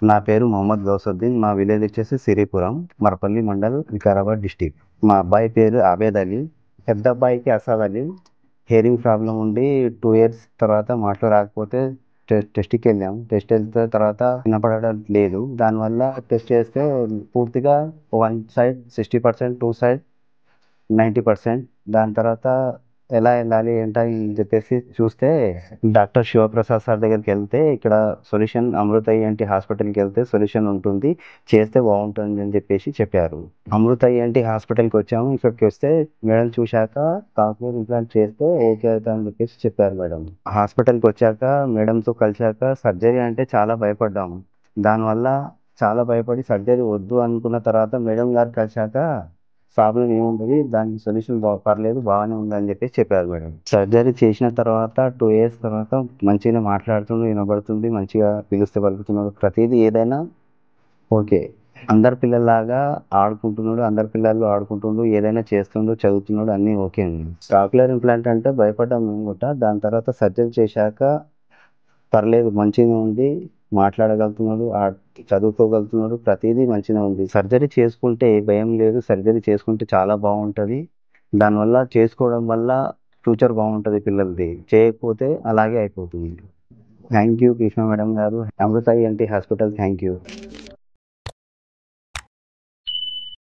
నా పేరు మొహమ్మద్ గౌసుద్దీన్. మా విలేజ్ వచ్చేసి సిరిపురం, మరపల్లి మండల్, వికారాబాద్ డిస్టిక్. మా అబ్బాయి పేరు ఆబేద్ అలీ. పెద్ద అబ్బాయికి అసాద్ అలీ. హియరింగ్ ప్రాబ్లం ఉండి 2 ఇయర్స్ తర్వాత మాటలు రాకపోతే టెస్ట్కి వెళ్ళాం. టెస్ట్ వెళ్తే తర్వాత వినపడడం లేదు. దానివల్ల టెస్ట్ చేస్తే పూర్తిగా 1 సైడ్ 60%, 2 సైడ్ 90%. దాని తర్వాత ఎలా వెళ్ళాలి ఏంటని చెప్పేసి చూస్తే డాక్టర్ శివప్రసాద్ సార్ దగ్గరికి వెళ్తే ఇక్కడ సొల్యూషన్ అమృత ఈఎన్టీ హాస్పిటల్కి వెళ్తే సొల్యూషన్ ఉంటుంది, చేస్తే బాగుంటుంది అని చెప్పేసి చెప్పారు. అమృత ఈఎన్టీ హాస్పిటల్కి వచ్చాము. ఇక్కడికి వస్తే మేడం చూశాక కాక్లియర్ ఇంప్లాంట్ చేస్తే ఓకే అవుతుంది అని చెప్పేసి చెప్పారు మేడం. హాస్పిటల్కి వచ్చాక మేడంతో కలిశాక సర్జరీ అంటే చాలా భయపడ్డాము. దానివల్ల చాలా భయపడి సర్జరీ వద్దు అనుకున్న తర్వాత మేడం గారు కలిశాక ప్రాబ్లం ఏముంటుంది, దానికి సొల్యూషన్ పర్లేదు బాగానే ఉంది అని చెప్పేసి చెప్పారు మేడం. సర్జరీ చేసిన తర్వాత 2 ఇయర్స్ తర్వాత మంచిగా మాట్లాడుతుండు, వినబడుతుంది, మంచిగా పిలిస్తే పలుకుతున్నాడు. ప్రతిదీ ఏదైనా ఓకే. అందరి పిల్లల్లాగా ఆడుకుంటున్నాడు, అందరి పిల్లలు ఆడుకుంటుండు, ఏదైనా చేస్తుండు, చదువుతున్నాడు, అన్నీ ఓకే అండి. కాక్లియర్ ఇంప్లాంట్ అంటే భయపడ్డాం మేము కూడా. దాని తర్వాత సర్జరీ చేశాక పర్లేదు మంచిగా ఉంది, మాట్లాడగలుగుతున్నాడు, చదువుకోగలుగుతున్నాడు, ప్రతిదీ మంచిగా ఉంది. సర్జరీ చేసుకుంటే ఏ భయం లేదు. సర్జరీ చేసుకుంటే చాలా బాగుంటుంది. దానివల్ల చేసుకోవడం వల్ల ఫ్యూచర్ బాగుంటుంది పిల్లలది. చేయకపోతే అలాగే అయిపోతుంది. థ్యాంక్ యూ కృష్ణ మేడం గారు, అమృత ఈఎన్టీ హాస్పిటల్. Thank you.